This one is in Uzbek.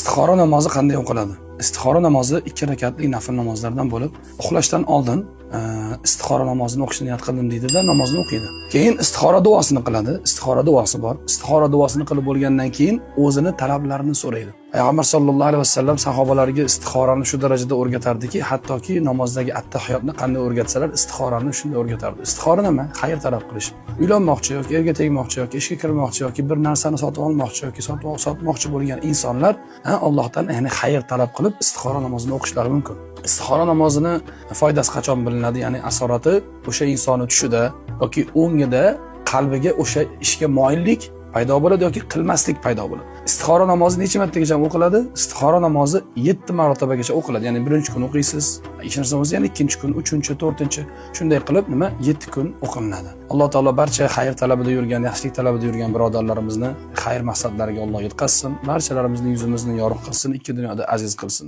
Istixora namozi qanday o'qiladi? Istixora namozi 2 rakatli nafl namozlardan bo'lib, uxlashdan oldin istixora namozini o'qishni niyat qildim deydi-da, namozni o'qiydi. Keyin istixora duosini qiladi. Istixora duosi bor. Istixora duosini qilib bo'lgandan keyin o'zini talablarini so'raydi. Payg'ambar sollallohu alayhi vasallam sahobalariga istixorani shu darajada o'rgatardiki, hattoki namozdagi attahiyotni qanday o'rgatsalar, istixorani shunday o'rgatardi. Istixora nima? Xayr talab qilish. Uylanmoqchi yoki erga tegmoqchi yoki ishga kirmoqchi yoki bir narsani sotib olmoqchi yoki sotmoqchi bo'lgan insonlar Allohdan ya'ni xayr talab qilib istixora namozini o'qishlari mumkin. Istixora namozini foydasi qachon bilinadi? Ya'ni asorati o'sha insonning tushida yoki o'ngida, qalbiga o'sha ishga moyillik paydo bo'ladi yoki qilmaslik paydo bo'ladi. Istixora namozi necha marotagacha o'qiladi? Istixora namozi 7 marotagacha o'qiladi. Ya'ni birinchi kun o'qiysiz, ikkinchi namoz yana ikkinchi kun, uchinchi, to'rtinchi shunday qilib 7 kun o'qilinadi. Alloh taolo barcha xayr talabida yurgan, yaxshilik talabida yurgan birodarlarimizni xayr maqsadlariga Alloh yetkazsin. Barchalarimizning yuzimizni yorug' qilsin, ikki dunyoda aziz qilsin.